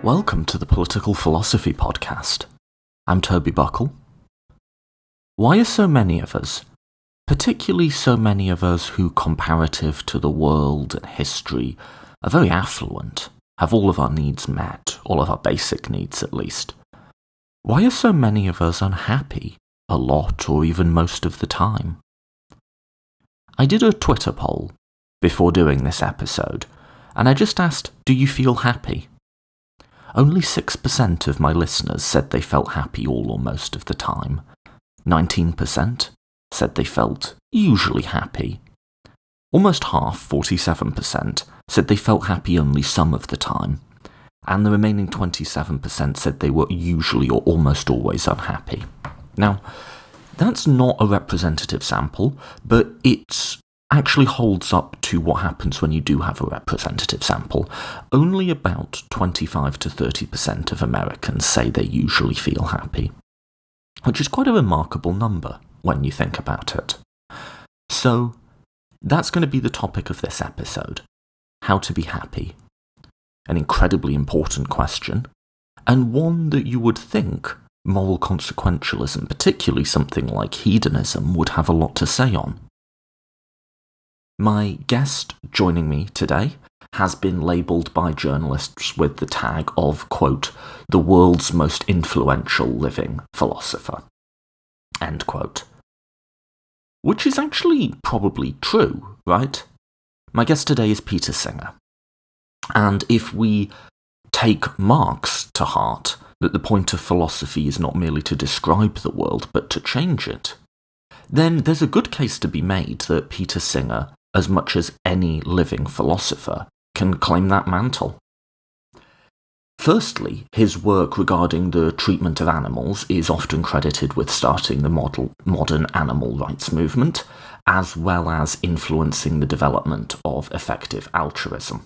Welcome to the Political Philosophy Podcast. I'm Toby Buckle. Why are so many of us, particularly so many of us who, comparative to the world and history, are very affluent, have all of our needs met, all of our basic needs at least, why are so many of us unhappy a lot or even most of the time? I did a Twitter poll before doing this episode, and I just asked, do you feel happy? Only 6% of my listeners said they felt happy all or most of the time. 19% said they felt usually happy. Almost half, 47%, said they felt happy only some of the time. And the remaining 27% said they were usually or almost always unhappy. Now, that's not a representative sample, but it actually holds up to what happens when you do have a representative sample. Only about 25 to 30% of Americans say they usually feel happy, which is quite a remarkable number when you think about it. So, that's going to be the topic of this episode: how to be happy. An incredibly important question, and one that you would think moral consequentialism, particularly something like hedonism, would have a lot to say on. My guest joining me today has been labelled by journalists with the tag of, quote, the world's most influential living philosopher, end quote. Which is actually probably true, right? My guest today is Peter Singer. And if we take Marx to heart, that the point of philosophy is not merely to describe the world, but to change it, then there's a good case to be made that Peter Singer, as much as any living philosopher, can claim that mantle. Firstly, his work regarding the treatment of animals is often credited with starting the modern animal rights movement, as well as influencing the development of effective altruism.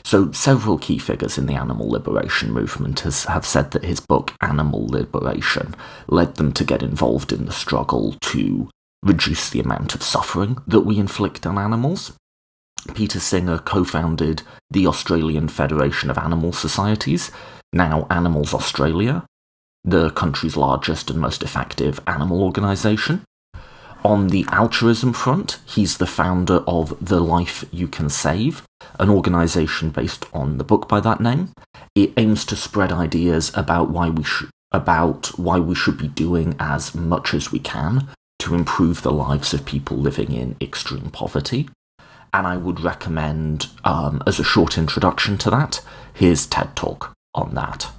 So several key figures in the animal liberation movement have said that his book Animal Liberation led them to get involved in the struggle to reduce the amount of suffering that we inflict on animals. Peter Singer co-founded the Australian Federation of Animal Societies, now Animals Australia, the country's largest and most effective animal organisation. On the altruism front, he's the founder of The Life You Can Save, an organisation based on the book by that name. It aims to spread ideas about why we should be doing as much as we can to improve the lives of people living in extreme poverty. And I would recommend, as a short introduction to that, his TED Talk on that.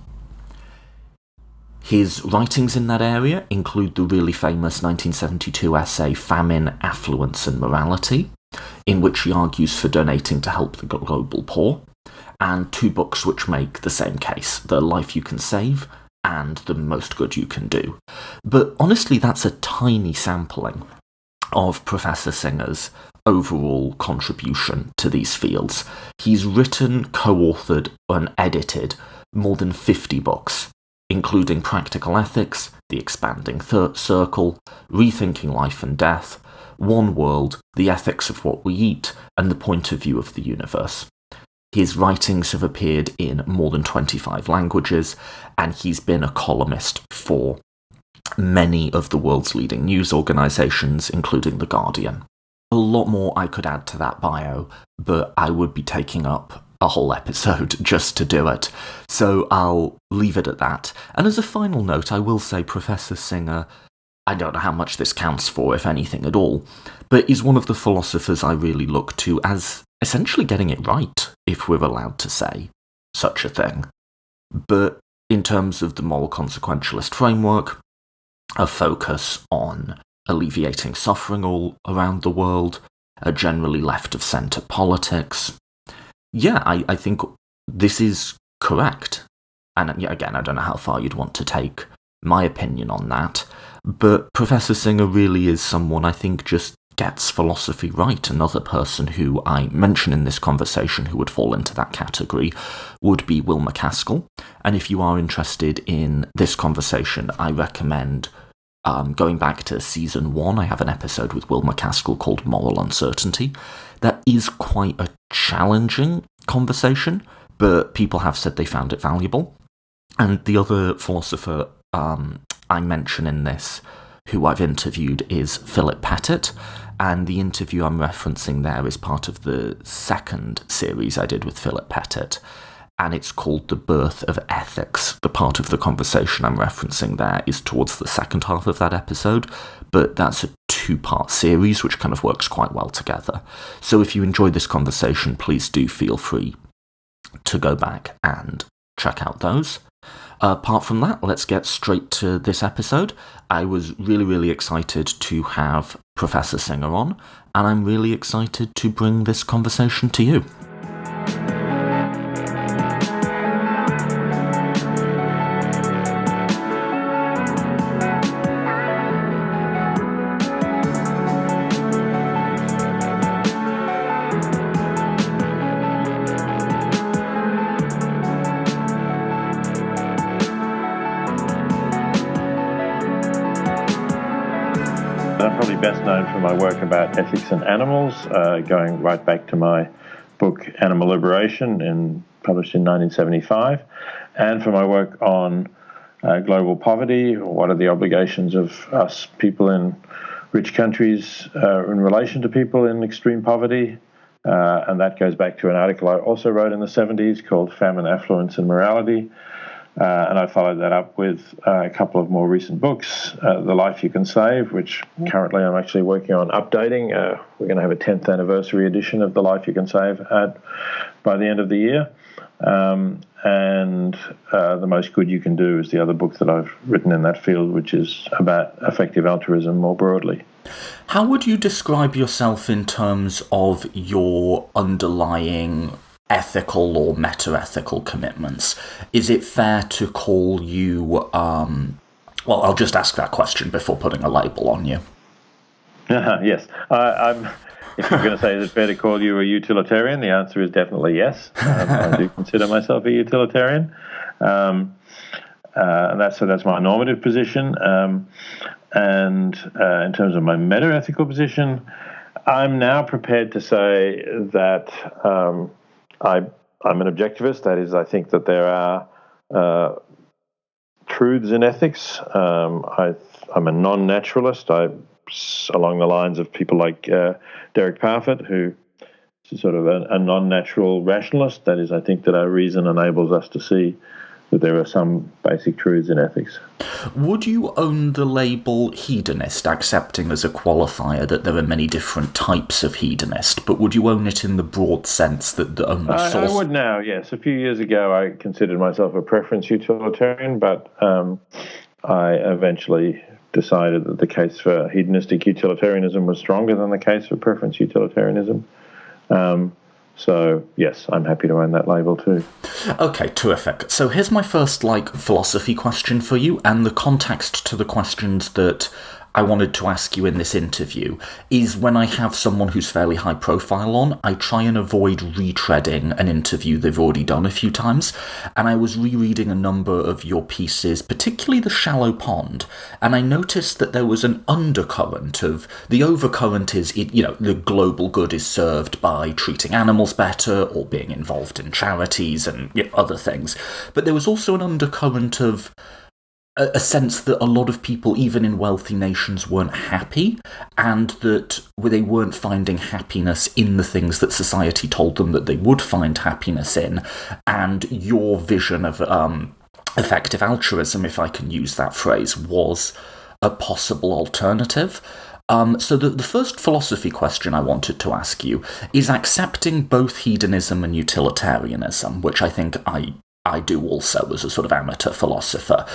His writings in that area include the really famous 1972 essay Famine, Affluence and Morality, in which he argues for donating to help the global poor, and two books which make the same case, The Life You Can Save and The Most Good You Can Do. But honestly, that's a tiny sampling of Professor Singer's overall contribution to these fields. He's written, co-authored, and edited more than 50 books, including Practical Ethics, The Expanding Circle, Rethinking Life and Death, One World, The Ethics of What We Eat, and The Point of View of the Universe. His writings have appeared in more than 25 languages, and he's been a columnist for many of the world's leading news organisations, including The Guardian. A lot more I could add to that bio, but I would be taking up a whole episode just to do it, so I'll leave it at that. And as a final note, I will say Professor Singer, I don't know how much this counts for, if anything at all, but is one of the philosophers I really look to as essentially getting it right, if we're allowed to say such a thing. But in terms of the moral consequentialist framework, a focus on alleviating suffering all around the world, a generally left-of-centre politics, yeah, I think this is correct. And again, I don't know how far you'd want to take my opinion on that, but Professor Singer really is someone I think just gets philosophy right. Another person who I mention in this conversation who would fall into that category would be Will MacAskill. And if you are interested in this conversation, I recommend going back to season 1. I have an episode with Will MacAskill called Moral Uncertainty. That is quite a challenging conversation, but people have said they found it valuable. And the other philosopher I mention in this, who I've interviewed, is Philip Pettit, and the interview I'm referencing there is part of the second series I did with Philip Pettit, and it's called The Birth of Ethics. The part of the conversation I'm referencing there is towards the second half of that episode, but that's a two-part series which kind of works quite well together. So if you enjoyed this conversation, please do feel free to go back and check out those. Apart from that, let's get straight to this episode. I was really, really excited to have Professor Singer on, and I'm really excited to bring this conversation to you. Probably best known for my work about ethics and animals, going right back to my book Animal Liberation, published in 1975, and for my work on global poverty, what are the obligations of us people in rich countries in relation to people in extreme poverty, and that goes back to an article I also wrote in the 70s called Famine, Affluence and Morality. And I followed that up with a couple of more recent books, The Life You Can Save, which currently I'm actually working on updating. We're going to have a 10th anniversary edition of The Life You Can Save by the end of the year. And The Most Good You Can Do is the other book that I've written in that field, which is about effective altruism more broadly. How would you describe yourself in terms of your underlying ethical or meta-ethical commitments? Is it fair to call you, well, I'll just ask that question before putting a label on you. Yes. If you're going to say is it fair to call you a utilitarian, the answer is definitely yes. I do consider myself a utilitarian. And that's my normative position. And in terms of my meta-ethical position, I'm now prepared to say that I'm an objectivist. That is, I think that there are truths in ethics. I'm a non-naturalist. Along the lines of people like Derek Parfit, who is sort of a non-natural rationalist. That is, I think that our reason enables us to see that there are some basic truths in ethics. Would you own the label hedonist, accepting as a qualifier that there are many different types of hedonist, but would you own it in the broad sense that the only source... I would now, yes. A few years ago I considered myself a preference utilitarian, but I eventually decided that the case for hedonistic utilitarianism was stronger than the case for preference utilitarianism. So, yes, I'm happy to own that label too. Okay, terrific. So here's my first, philosophy question for you, and the context to the questions that I wanted to ask you in this interview is when I have someone who's fairly high profile on, I try and avoid retreading an interview they've already done a few times, and I was rereading a number of your pieces, particularly The Shallow Pond, and I noticed that there was an undercurrent of, the overcurrent is, the global good is served by treating animals better or being involved in charities and other things, but there was also an undercurrent of a sense that a lot of people, even in wealthy nations, weren't happy, and that they weren't finding happiness in the things that society told them that they would find happiness in, and your vision of effective altruism, if I can use that phrase, was a possible alternative. So the first philosophy question I wanted to ask you is accepting both hedonism and utilitarianism, which I think I do also as a sort of amateur philosopher.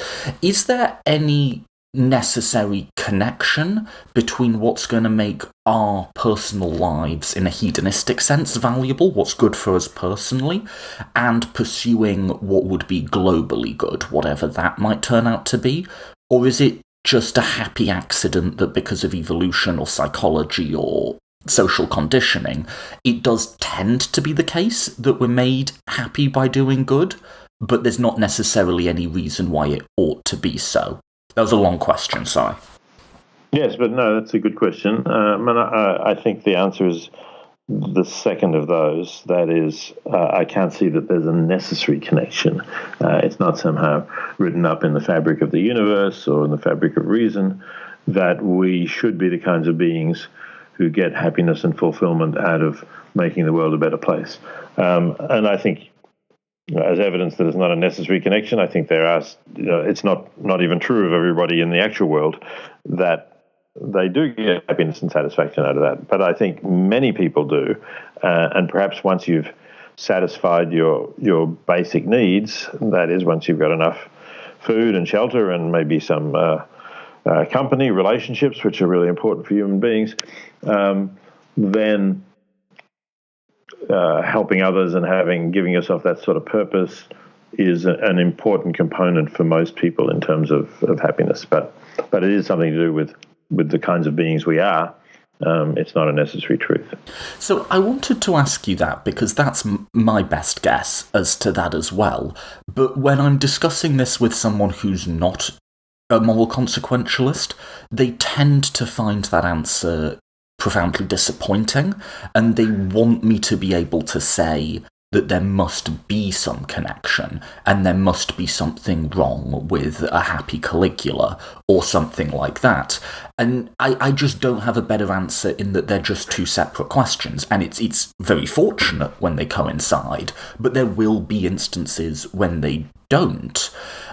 Is there any necessary connection between what's going to make our personal lives in a hedonistic sense valuable, what's good for us personally, and pursuing what would be globally good, whatever that might turn out to be? Or is it just a happy accident that because of evolution or psychology or social conditioning, it does tend to be the case that we're made happy by doing good, but there's not necessarily any reason why it ought to be so? That was a long question, sorry. Yes, but no, that's a good question. I think the answer is the second of those, that is, I can't see that there's a necessary connection. It's not somehow written up in the fabric of the universe or in the fabric of reason that we should be the kinds of beings who get happiness and fulfillment out of making the world a better place. And I think, as evidence that it's not a necessary connection, I think there are, it's not even true of everybody in the actual world that they do get happiness and satisfaction out of that. But I think many people do. And perhaps once you've satisfied your basic needs, that is, once you've got enough food and shelter and maybe some company, relationships, which are really important for human beings, then helping others and giving yourself that sort of purpose is an important component for most people in terms of happiness. But it is something to do with the kinds of beings we are. It's not a necessary truth. So I wanted to ask you that because that's my best guess as to that as well. But when I'm discussing this with someone who's not a moral consequentialist, they tend to find that answer profoundly disappointing, and they want me to be able to say that there must be some connection, and there must be something wrong with a happy Caligula, or something like that. And I just don't have a better answer in that they're just two separate questions, and it's very fortunate when they coincide, but there will be instances when they don't.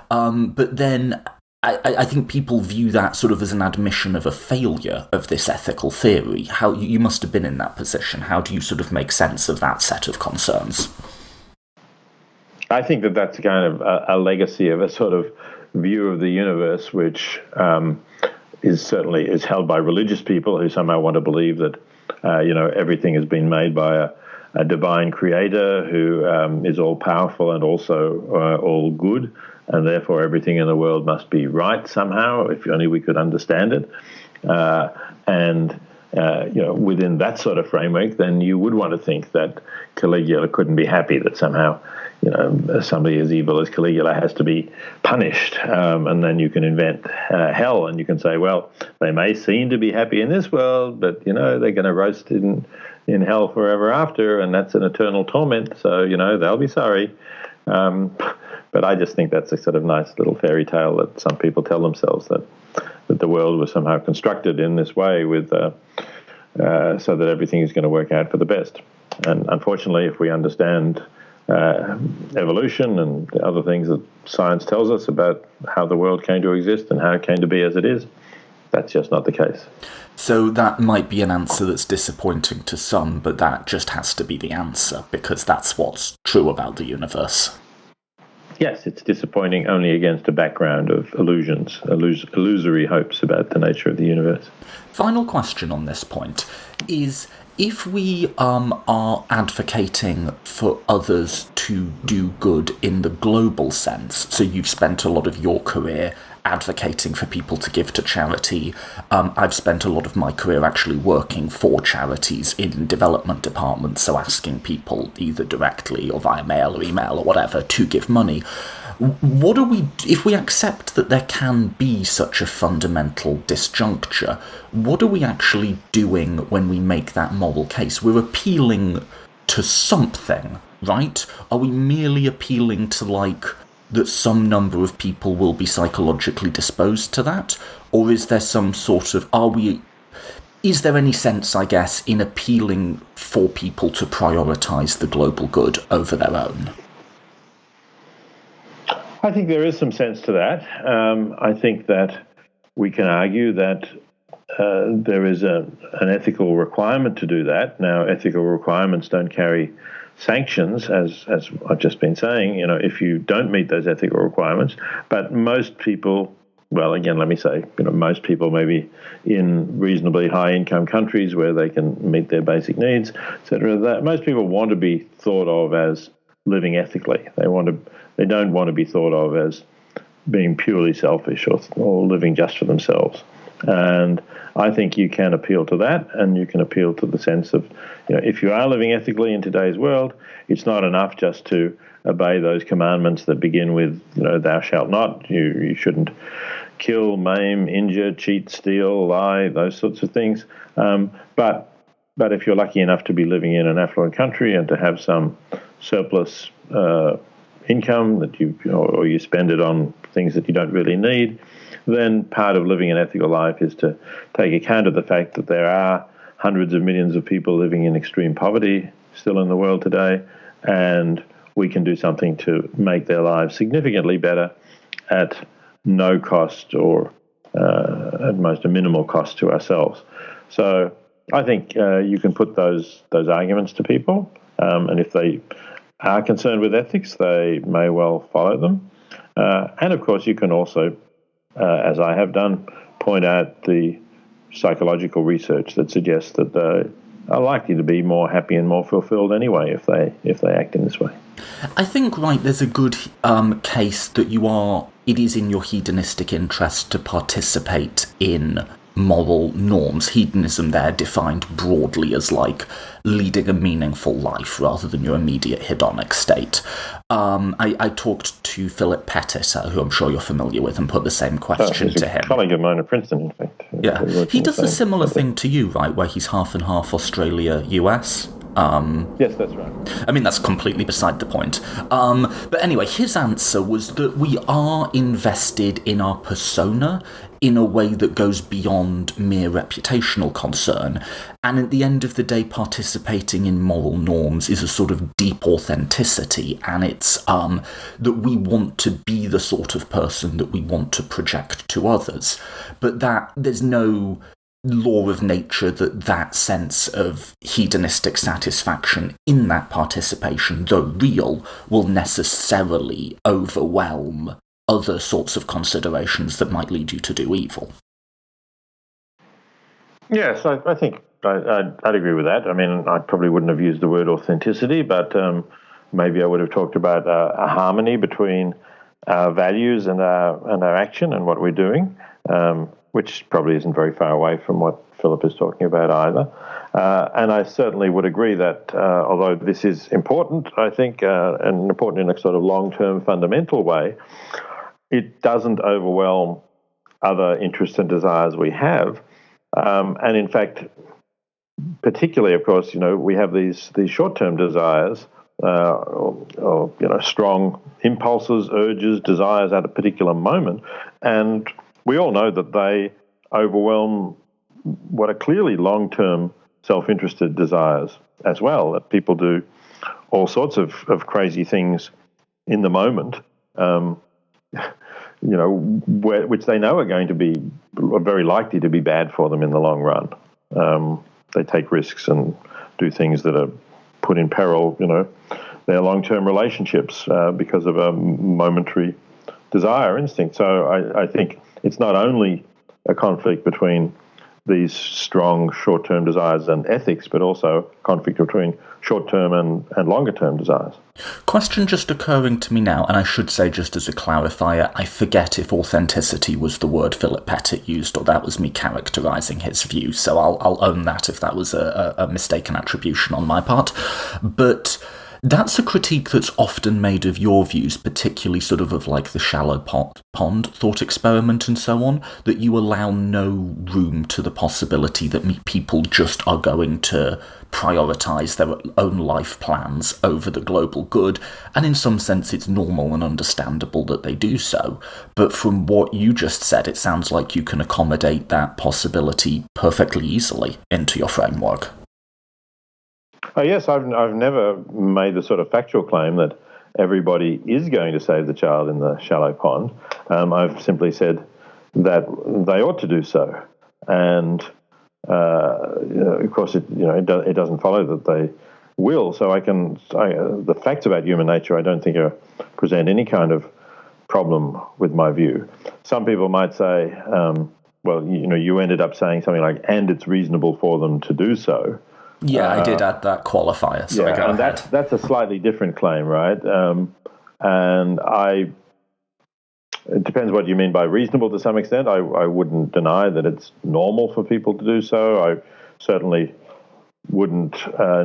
But then I think people view that sort of as an admission of a failure of this ethical theory. How you must have been in that position. How do you sort of make sense of that set of concerns? I think that's kind of a legacy of a sort of view of the universe, which is held by religious people who somehow want to believe that everything has been made by a divine creator who is all powerful and also all good. And therefore everything in the world must be right somehow, if only we could understand it. Within that sort of framework, then you would want to think that Caligula couldn't be happy, that somehow, somebody as evil as Caligula has to be punished. And then you can invent hell, and you can say, well, they may seem to be happy in this world, but, they're going to roast in hell forever after, and that's an eternal torment. So, they'll be sorry. But I just think that's a sort of nice little fairy tale that some people tell themselves, that the world was somehow constructed in this way with so that everything is going to work out for the best. And unfortunately, if we understand evolution and other things that science tells us about how the world came to exist and how it came to be as it is, that's just not the case. So that might be an answer that's disappointing to some, but that just has to be the answer because that's what's true about the universe. Yes, it's disappointing only against a background of illusions, illusory hopes about the nature of the universe. Final question on this point is, if we are advocating for others to do good in the global sense, so you've spent a lot of your career advocating for people to give to charity. I've spent a lot of my career actually working for charities in development departments, so asking people either directly or via mail or email or whatever to give money. What do we, if we accept that there can be such a fundamental disjuncture, what are we actually doing when we make that moral case? We're appealing to something, right? Are we merely appealing to, that some number of people will be psychologically disposed to that? Or is there some sort of, is there any sense, I guess, in appealing for people to prioritise the global good over their own? I think there is some sense to that. I think that we can argue that there is an ethical requirement to do that. Now, ethical requirements don't carry sanctions, as I've just been saying, if you don't meet those ethical requirements. But most people, well, again, let me say, most people maybe in reasonably high-income countries where they can meet their basic needs, etc., that most people want to be thought of as living ethically. They don't want to be thought of as being purely selfish or living just for themselves. And I think you can appeal to that, and you can appeal to the sense of, if you are living ethically in today's world, it's not enough just to obey those commandments that begin with, thou shalt not. You shouldn't kill, maim, injure, cheat, steal, lie, those sorts of things. But But if you're lucky enough to be living in an affluent country and to have some surplus income that or you spend it on things that you don't really need, then part of living an ethical life is to take account of the fact that there are hundreds of millions of people living in extreme poverty still in the world today, and we can do something to make their lives significantly better at no cost or at most a minimal cost to ourselves. So I think you can put those arguments to people, and if they are concerned with ethics, they may well follow them. And of course, you can also, as I have done, point out the psychological research that suggests that they are likely to be more happy and more fulfilled anyway if they act in this way. I think, there's a good case that it is in your hedonistic interest to participate in moral norms. Hedonism there defined broadly as leading a meaningful life rather than your immediate hedonic state. I talked to Philip Pettit, who I'm sure you're familiar with, and put the same question to him. A colleague of mine at Princeton, in fact. Yeah, he does a similar thing to you, right, where he's half and half Australia-US. Yes, that's right. I mean, that's completely beside the point. But anyway, his answer was that we are invested in our persona in a way that goes beyond mere reputational concern. And at the end of the day, participating in moral norms is a sort of deep authenticity. And it's that we want to be the sort of person that we want to project to others. But that there's no law of nature that sense of hedonistic satisfaction in that participation, though real, will necessarily overwhelm other sorts of considerations that might lead you to do evil. Yes, I think I'd agree with that. I mean, I probably wouldn't have used the word authenticity, but maybe I would have talked about a harmony between our values and our action and what we're doing, which probably isn't very far away from what Philip is talking about either. And I certainly would agree that although this is important, I think, and important in a sort of long-term fundamental way, it doesn't overwhelm other interests and desires we have. And in fact, particularly, of course, we have these short-term desires, or strong impulses, urges, desires at a particular moment, and we all know that they overwhelm what are clearly long-term self-interested desires as well. That people do all sorts of crazy things in the moment, which they know are very likely to be bad for them in the long run. They take risks and do things that are put in peril, their long-term relationships because of a momentary desire instinct. So I think it's not only a conflict between these strong short-term desires and ethics, but also conflict between short-term and longer-term desires. Question just occurring to me now, and I should say just as a clarifier, I forget if authenticity was the word Philip Pettit used or that was me characterising his view, so I'll own that if that was a mistaken attribution on my part. But that's a critique that's often made of your views, particularly sort of the shallow pond thought experiment and so on, that you allow no room to the possibility that people just are going to prioritise their own life plans over the global good, and in some sense it's normal and understandable that they do so. But from what you just said, it sounds like you can accommodate that possibility perfectly easily into your framework. Oh, yes, I've never made the sort of factual claim that everybody is going to save the child in the shallow pond. I've simply said that they ought to do so, and of course, it doesn't follow that they will. So the facts about human nature, I don't think present any kind of problem with my view. Some people might say, well, you ended up saying something like, and it's reasonable for them to do so. Yeah, I did add that qualifier, so I go ahead. That's a slightly different claim, right? It depends what you mean by reasonable to some extent. I wouldn't deny that it's normal for people to do so. I certainly wouldn't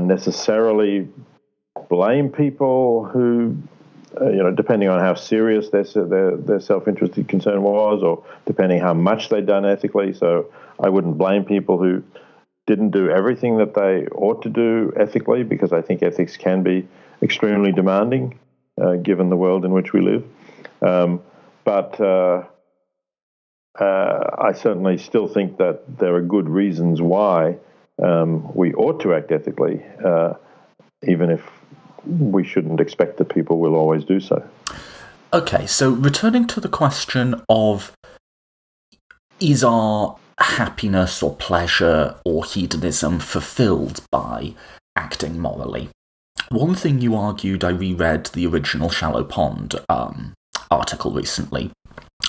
necessarily blame people who, depending on how serious their self-interested concern was, or depending how much they'd done ethically. So I wouldn't blame people who didn't do everything that they ought to do ethically, because I think ethics can be extremely demanding, given the world in which we live. But I certainly still think that there are good reasons why we ought to act ethically, even if we shouldn't expect that people will always do so. Okay, so returning to the question of, is our happiness or pleasure or hedonism fulfilled by acting morally? One thing you argued, I reread the original Shallow Pond article recently.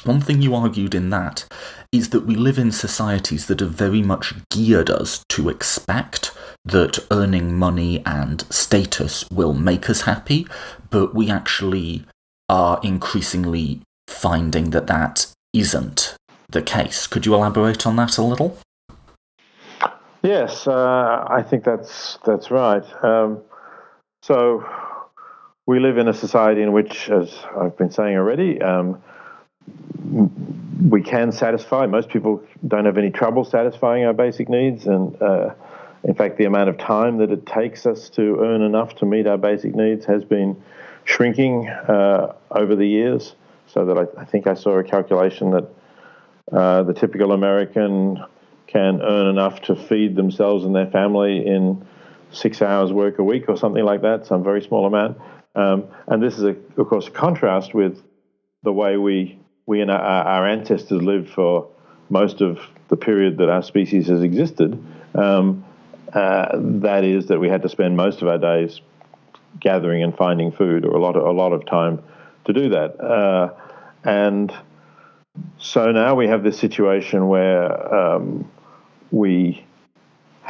One thing you argued in that is that we live in societies that have very much geared us to expect that earning money and status will make us happy, but we actually are increasingly finding that that isn't the case. Could you elaborate on that a little? Yes, I think that's right. So we live in a society in which, as I've been saying already, we can satisfy. Most people don't have any trouble satisfying our basic needs, and in fact, the amount of time that it takes us to earn enough to meet our basic needs has been shrinking over the years. So that I think I saw a calculation that the typical American can earn enough to feed themselves and their family in 6 hours work a week or something like that, some very small amount. And this is, of course, a contrast with the way we and our ancestors lived for most of the period that our species has existed. That is, that we had to spend most of our days gathering and finding food, or a lot of time to do that. And so now we have this situation where we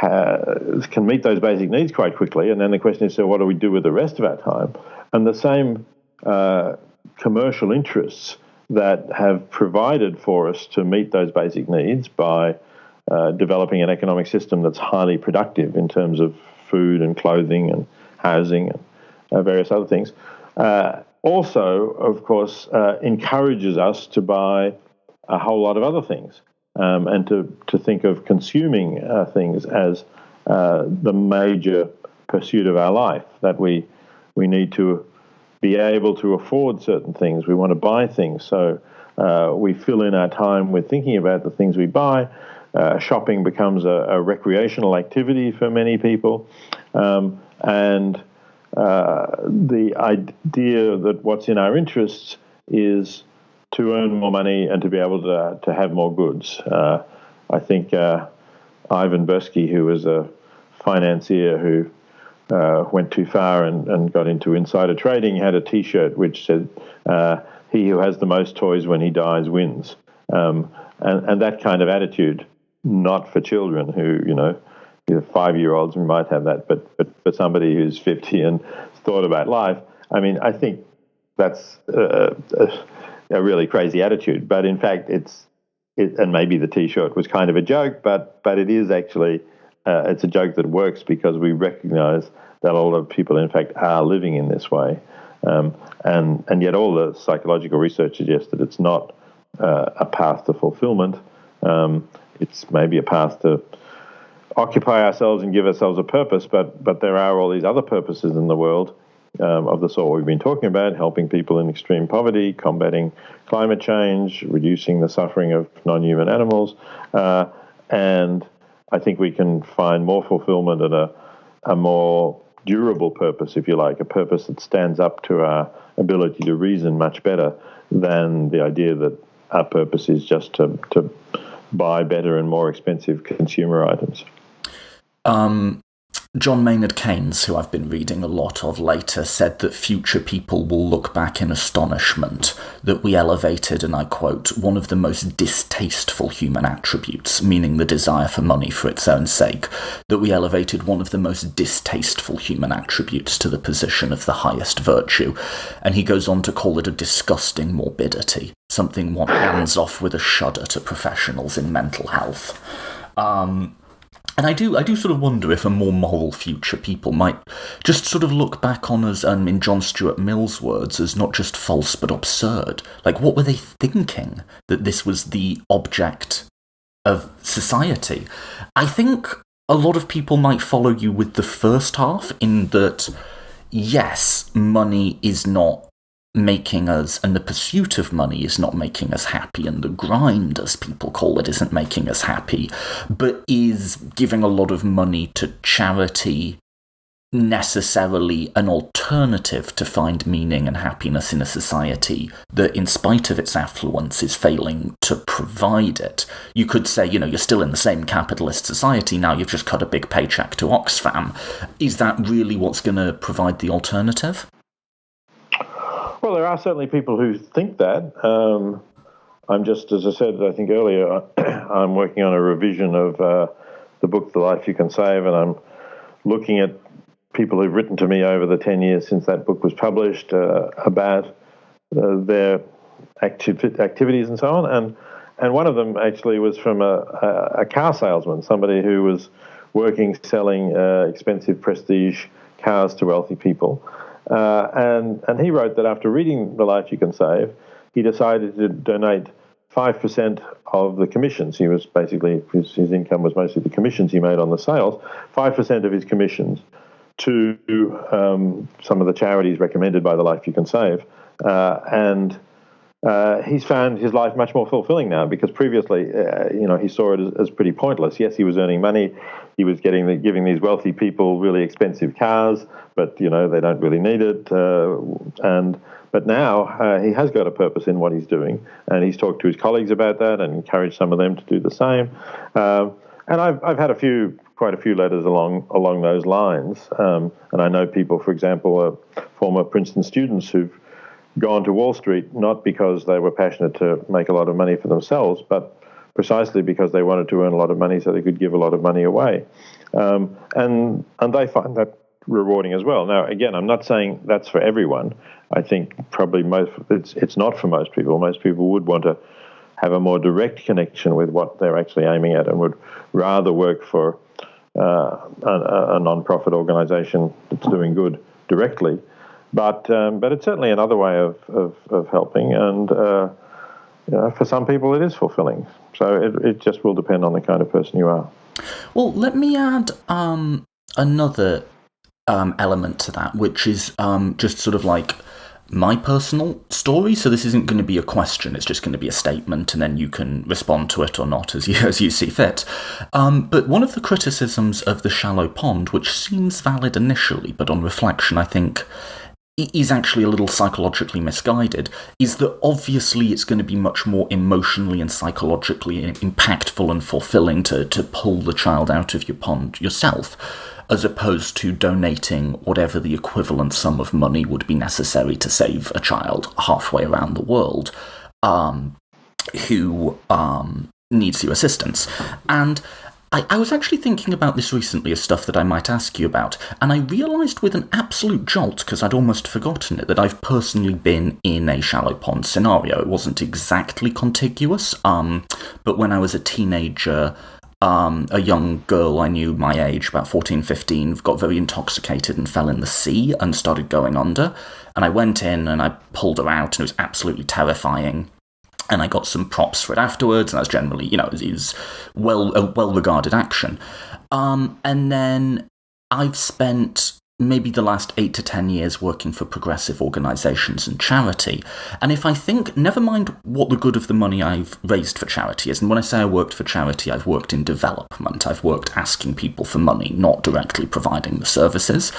can meet those basic needs quite quickly, and then the question is, so what do we do with the rest of our time? And the same commercial interests that have provided for us to meet those basic needs by developing an economic system that's highly productive in terms of food and clothing and housing and various other things, also, of course, encourages us to buy a whole lot of other things, and to think of consuming things as the major pursuit of our life, that we need to be able to afford certain things. We want to buy things, so we fill in our time with thinking about the things we buy. Shopping becomes a recreational activity for many people, and the idea that what's in our interests is to earn more money and to be able to have more goods. I think Ivan Bursky, who was a financier who went too far and got into insider trading, had a T-shirt which said, "He who has the most toys when he dies wins." And that kind of attitude, not for children who, 5-year-olds might have that, but for somebody who's 50 and thought about life, I mean, I think that's a really crazy attitude. But in fact, and maybe the T-shirt was kind of a joke, but it is actually it's a joke that works, because we recognize that a lot of people, in fact, are living in this way, and yet all the psychological research suggests that it's not a path to fulfillment. It's maybe a path to occupy ourselves and give ourselves a purpose, but there are all these other purposes in the world of the sort we've been talking about: helping people in extreme poverty, combating climate change, reducing the suffering of non-human animals, and I think we can find more fulfillment at a more durable purpose, if you like, a purpose that stands up to our ability to reason much better than the idea that our purpose is just to buy better and more expensive consumer items. John Maynard Keynes, who I've been reading a lot of later, said that future people will look back in astonishment that we elevated, and I quote, one of the most distasteful human attributes, meaning the desire for money for its own sake, that we elevated one of the most distasteful human attributes to the position of the highest virtue. And he goes on to call it a disgusting morbidity, something one hands off with a shudder to professionals in mental health. And I do sort of wonder if a more moral future people might just sort of look back on us, in John Stuart Mill's words, as not just false but absurd. Like, what were they thinking that this was the object of society? I think a lot of people might follow you with the first half, in that, yes, money is not making us, and the pursuit of money is not making us happy, and the grind, as people call it, isn't making us happy, but is giving a lot of money to charity necessarily an alternative to find meaning and happiness in a society that, in spite of its affluence, is failing to provide it? You could say, you're still in the same capitalist society, now you've just cut a big paycheck to Oxfam. Is that really what's going to provide the alternative? Well, there are certainly people who think that. I'm just, as I said, I think earlier, I'm working on a revision of the book, The Life You Can Save, and I'm looking at people who've written to me over the 10 years since that book was published about their activities and so on. And one of them actually was from a car salesman, somebody who was working selling expensive prestige cars to wealthy people. And he wrote that after reading The Life You Can Save, he decided to donate 5% of the commissions. He was basically, his income was mostly the commissions he made on the sales, 5% of his commissions to some of the charities recommended by The Life You Can Save. And he's found his life much more fulfilling now, because previously, he saw it as pretty pointless. Yes, he was earning money. He was giving these wealthy people really expensive cars, but, they don't really need it. But now he has got a purpose in what he's doing, and he's talked to his colleagues about that and encouraged some of them to do the same. And I've had quite a few letters along those lines. And I know people, for example, former Princeton students who've gone to Wall Street not because they were passionate to make a lot of money for themselves, but precisely because they wanted to earn a lot of money so they could give a lot of money away. And they find that rewarding as well. Now, again, I'm not saying that's for everyone. I think probably it's not for most people. Most people would want to have a more direct connection with what they're actually aiming at, and would rather work for a non-profit organisation that's doing good directly. But it's certainly another way of helping, and for some people it is fulfilling. So it just will depend on the kind of person you are. Well, let me add another element to that, which is just sort of like my personal story. So this isn't going to be a question, it's just going to be a statement, and then you can respond to it or not as you see fit. But one of the criticisms of The Shallow Pond, which seems valid initially, but on reflection I think is actually a little psychologically misguided, is that obviously it's going to be much more emotionally and psychologically impactful and fulfilling to pull the child out of your pond yourself, as opposed to donating whatever the equivalent sum of money would be necessary to save a child halfway around the world who needs your assistance. And I was actually thinking about this recently as stuff that I might ask you about, and I realised with an absolute jolt, because I'd almost forgotten it, that I've personally been in a shallow pond scenario. It wasn't exactly contiguous, but when I was a teenager, a young girl I knew my age, about 14, 15, got very intoxicated and fell in the sea and started going under. And I went in and I pulled her out, and it was absolutely terrifying. And I got some props for it afterwards, and that's generally, it was a well-regarded action. And then I've spent maybe the last 8 to 10 years working for progressive organisations and charity. And if I think, never mind what the good of the money I've raised for charity is, and when I say I worked for charity, I've worked in development, I've worked asking people for money, not directly providing the services.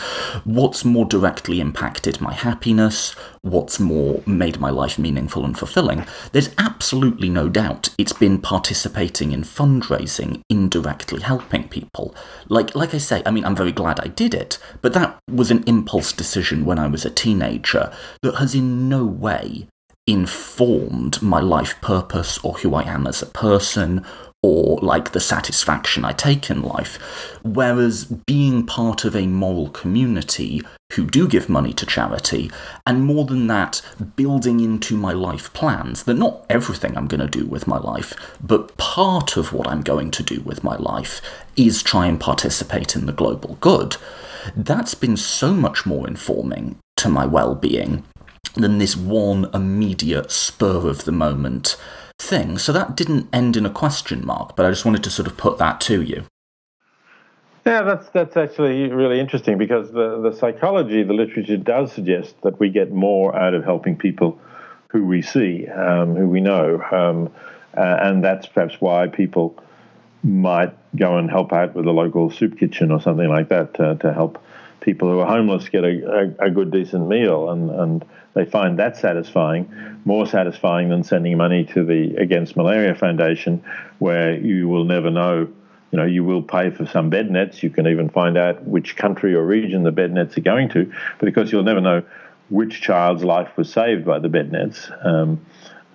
What's more directly impacted my happiness? What's more made my life meaningful and fulfilling? There's absolutely no doubt it's been participating in fundraising, indirectly helping people. Like I say, I'm very glad I did it, but that was an impulse decision when I was a teenager that has in no way informed my life purpose or who I am as a person, or the satisfaction I take in life. Whereas being part of a moral community who do give money to charity, and more than that, building into my life plans that not everything I'm going to do with my life, but part of what I'm going to do with my life is try and participate in the global good, that's been so much more informing to my well-being than this one immediate spur-of-the-moment thing. So that didn't end in a question mark, but I just wanted to sort of put that to you. Yeah, that's actually really interesting because the psychology, the literature does suggest that we get more out of helping people who we see, who we know, and that's perhaps why people might go and help out with a local soup kitchen or something like that to help people who are homeless get a good, decent meal, and they find that satisfying, more satisfying than sending money to the Against Malaria Foundation, where you will never know. You know, you will pay for some bed nets. You can even find out which country or region the bed nets are going to, but of course you'll never know which child's life was saved by the bed nets.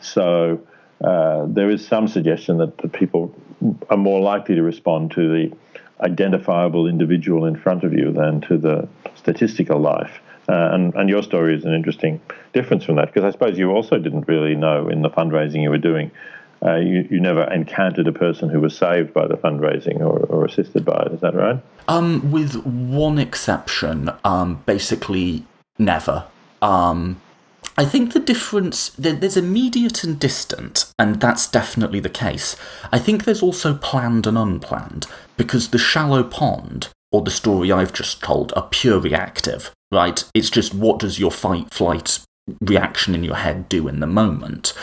So there is some suggestion that the people are more likely to respond to the identifiable individual in front of you than to the statistical life. And your story is an interesting difference from that, because I suppose you also didn't really know in the fundraising you were doing. You never encountered a person who was saved by the fundraising or assisted by it. Is that right? With one exception, basically never. I think the difference, there's immediate and distant, and that's definitely the case. I think there's also planned and unplanned, because the shallow pond, or the story I've just told, are pure reactive, right? It's just what does your fight-flight reaction in your head do in the moment?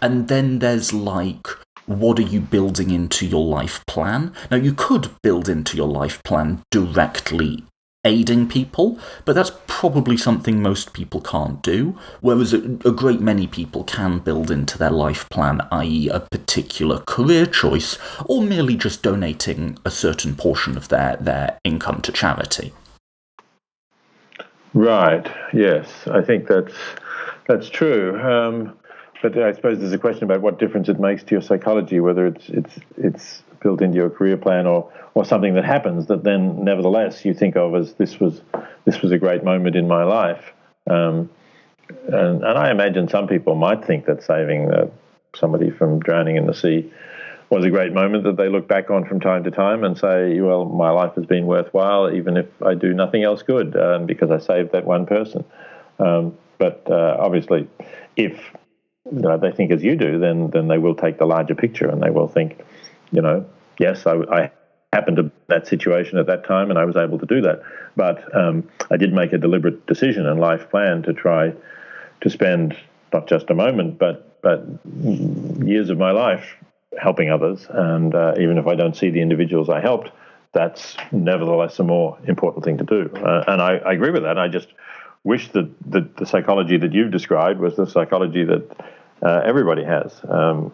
And then there's like, what are you building into your life plan? Now, you could build into your life plan directly aiding people, but that's probably something most people can't do, whereas a great many people can build into their life plan, i.e. a particular career choice, or merely just donating a certain portion of their income to charity. Right, yes, I think that's true. But I suppose there's a question about what difference it makes to your psychology, whether it's built into your career plan or something that happens that then nevertheless you think of as this was a great moment in my life. And I imagine some people might think that saving somebody from drowning in the sea was a great moment that they look back on from time to time and say, well, my life has been worthwhile even if I do nothing else good because I saved that one person. But obviously, if they think as you do, then they will take the larger picture and they will think, yes, I happened to that situation at that time and I was able to do that. But I did make a deliberate decision and life plan to try to spend not just a moment, but years of my life helping others. And even if I don't see the individuals I helped, that's nevertheless a more important thing to do. And I agree with that. I just wish that the psychology that you've described was the psychology that everybody has.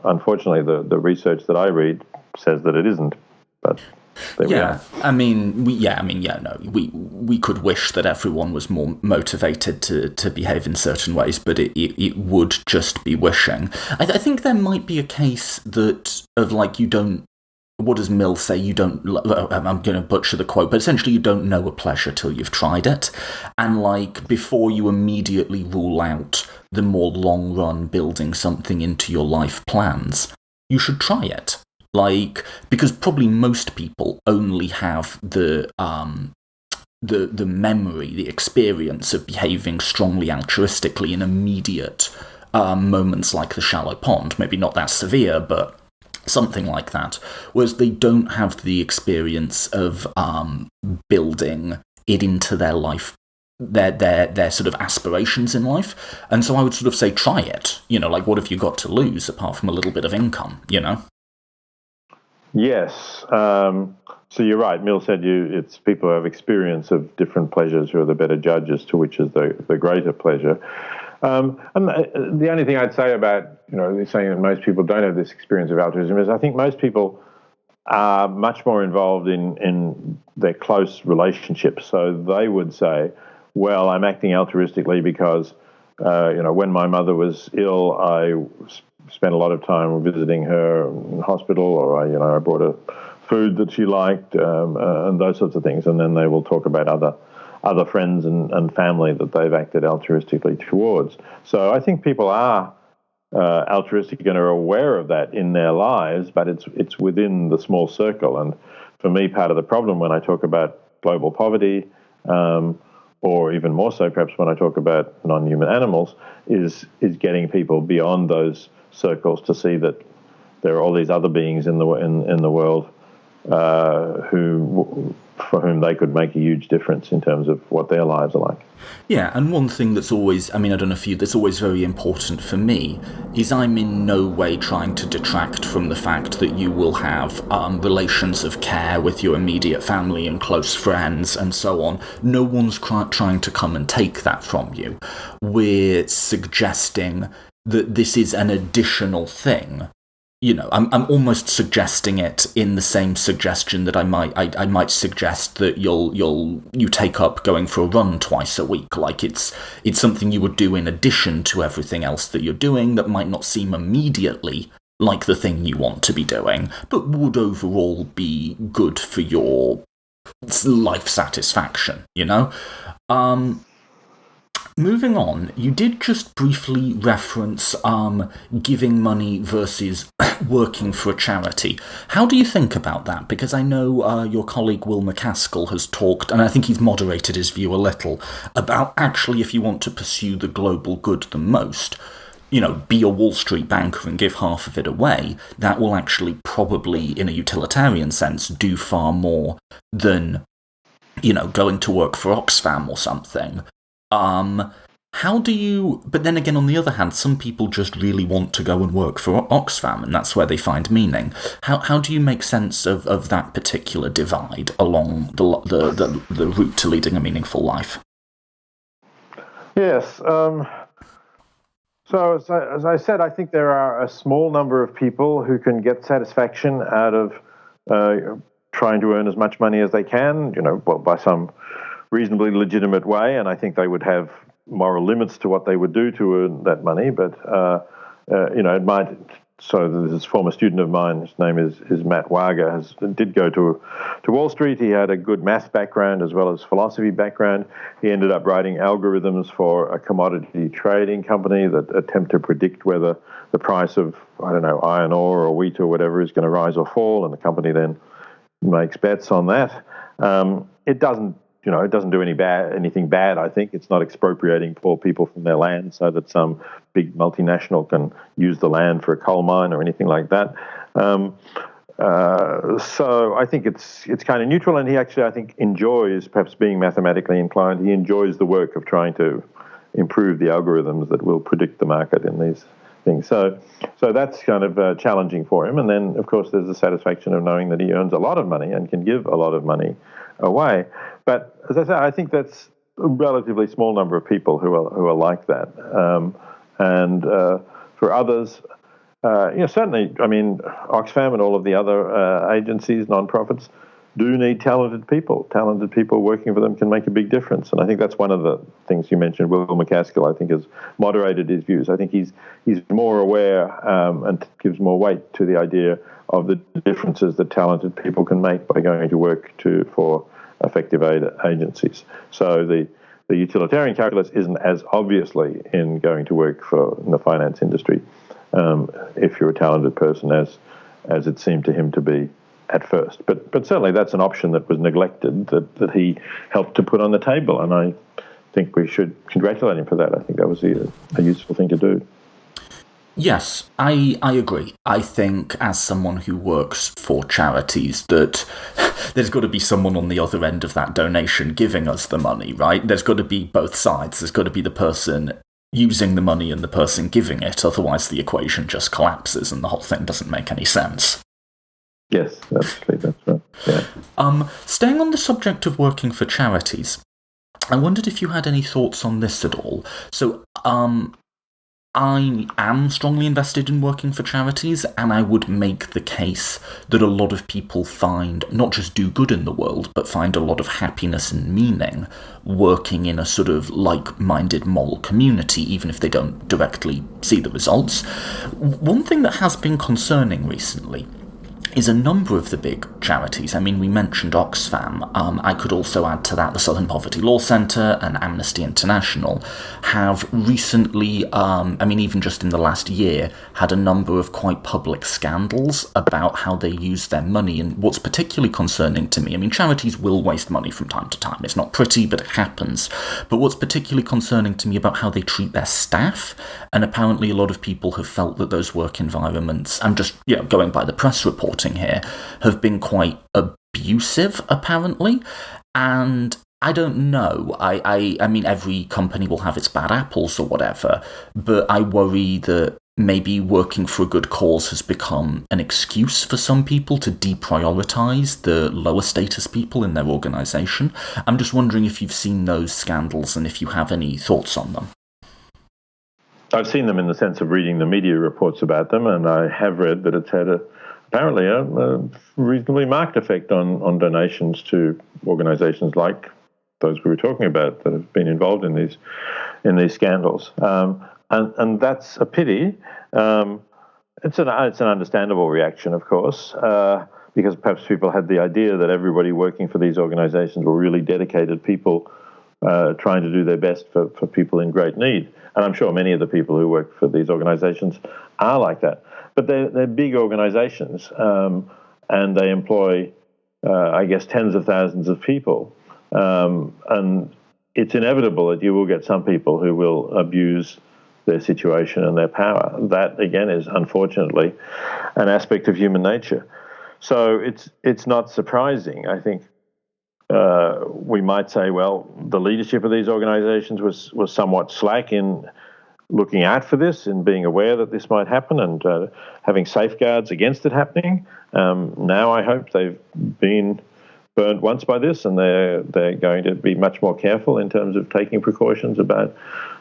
Unfortunately, the research that I read says that it isn't. But there we are. We could wish that everyone was more motivated to behave in certain ways, but it would just be wishing. I think there might be a case that of like you don't. What does Mill say? You don't. I'm going to butcher the quote, but essentially, you don't know a pleasure till you've tried it, and like before you immediately rule out the more long-run building something into your life plans, you should try it. Like, because probably most people only have the memory, the experience of behaving strongly altruistically in immediate moments like the shallow pond. Maybe not that severe, but something like that. Whereas they don't have the experience of building it into their life, their sort of aspirations in life. And so I would sort of say, try it. Like, what have you got to lose apart from a little bit of income, Yes. So you're right. Mill said it's people who have experience of different pleasures who are the better judges to which is the greater pleasure. And the only thing I'd say about, saying that most people don't have this experience of altruism is I think most people are much more involved in their close relationships. So they would say, well, I'm acting altruistically because, when my mother was ill, I spent a lot of time visiting her in hospital, or I brought her food that she liked, and those sorts of things. And then they will talk about other friends and family that they've acted altruistically towards. So I think people are altruistic and are aware of that in their lives, but it's within the small circle. And for me, part of the problem when I talk about global poverty, or even more so perhaps when I talk about non-human animals, is getting people beyond those circles to see that there are all these other beings in the world for whom they could make a huge difference in terms of what their lives are like. Yeah, and one thing that's always, I don't know if that's always very important for me, is I'm in no way trying to detract from the fact that you will have relations of care with your immediate family and close friends and so on. No one's trying to come and take that from you. We're suggesting that this is an additional thing. I'm almost suggesting it in the same suggestion that I might suggest that you take up going for a run twice a week. Like it's something you would do in addition to everything else that you're doing that might not seem immediately like the thing you want to be doing, but would overall be good for your life satisfaction, Moving on, you did just briefly reference giving money versus working for a charity. How do you think about that? Because I know your colleague Will MacAskill has talked, and I think he's moderated his view a little, about actually if you want to pursue the global good the most, be a Wall Street banker and give half of it away, that will actually probably, in a utilitarian sense, do far more than, going to work for Oxfam or something. How do you... But then again, on the other hand, some people just really want to go and work for Oxfam, and that's where they find meaning. How do you make sense of that particular divide along the route to leading a meaningful life? Yes. So as I said, I think there are a small number of people who can get satisfaction out of trying to earn as much money as they can, by some reasonably legitimate way, and I think they would have moral limits to what they would do to earn that money. But it might. So this former student of mine, his name is Matt Wager, did go to Wall Street. He had a good math background as well as philosophy background. He ended up writing algorithms for a commodity trading company that attempt to predict whether the price of iron ore or wheat or whatever is going to rise or fall, and the company then makes bets on that. It doesn't do anything bad, I think. It's not expropriating poor people from their land so that some big multinational can use the land for a coal mine or anything like that. So I think it's kind of neutral, and he actually, I think, enjoys, perhaps being mathematically inclined, he enjoys the work of trying to improve the algorithms that will predict the market in these things. So that's kind of challenging for him. And then, of course, there's the satisfaction of knowing that he earns a lot of money and can give a lot of money away. But as I say, I think that's a relatively small number of people who are like that. And for others, certainly, Oxfam and all of the other agencies, non-profits, do need talented people. Talented people working for them can make a big difference. And I think that's one of the things you mentioned. Will MacAskill, I think, has moderated his views. I think he's more aware and gives more weight to the idea of the differences that talented people can make by going to work for effective aid agencies. So the utilitarian calculus isn't as obviously in going to work in the finance industry if you're a talented person as it seemed to him to be at first. But certainly that's an option that was neglected that he helped to put on the table, and I think we should congratulate him for that. I think that was a useful thing to do. Yes, I agree. I think as someone who works for charities that there's got to be someone on the other end of that donation giving us the money, right? There's got to be both sides. There's got to be the person using the money and the person giving it. Otherwise the equation just collapses and the whole thing doesn't make any sense. Yes, that's right. Yeah. Staying on the subject of working for charities, I wondered if you had any thoughts on this at all. So, I am strongly invested in working for charities, and I would make the case that a lot of people not just do good in the world, but find a lot of happiness and meaning working in a sort of like-minded moral community, even if they don't directly see the results. One thing that has been concerning recently is a number of the big charities. We mentioned Oxfam. I could also add to that the Southern Poverty Law Centre and Amnesty International have recently, even just in the last year, had a number of quite public scandals about how they use their money. And what's particularly concerning to me, charities will waste money from time to time. It's not pretty, but it happens. But what's particularly concerning to me about how they treat their staff, and apparently a lot of people have felt that those work environments, I'm just going by the press reporting, reporting here have been quite abusive, apparently. And I don't know. I mean, every company will have its bad apples or whatever, but I worry that maybe working for a good cause has become an excuse for some people to deprioritize the lower status people in their organization. I'm just wondering if you've seen those scandals and if you have any thoughts on them. I've seen them in the sense of reading the media reports about them, and I have read that it's had apparently a reasonably marked effect on donations to organizations like those we were talking about that have been involved in these scandals. And that's a pity. It's an understandable reaction, of course, because perhaps people had the idea that everybody working for these organizations were really dedicated people trying to do their best for people in great need. And I'm sure many of the people who work for these organizations are like that. But they're big organizations, and they employ, I guess, tens of thousands of people. And it's inevitable that you will get some people who will abuse their situation and their power. That, again, is unfortunately an aspect of human nature. So it's not surprising. I think we might say, well, the leadership of these organizations was somewhat slack in looking out for this and being aware that this might happen and having safeguards against it happening. Now I hope they've been burned once by this, and they're going to be much more careful in terms of taking precautions about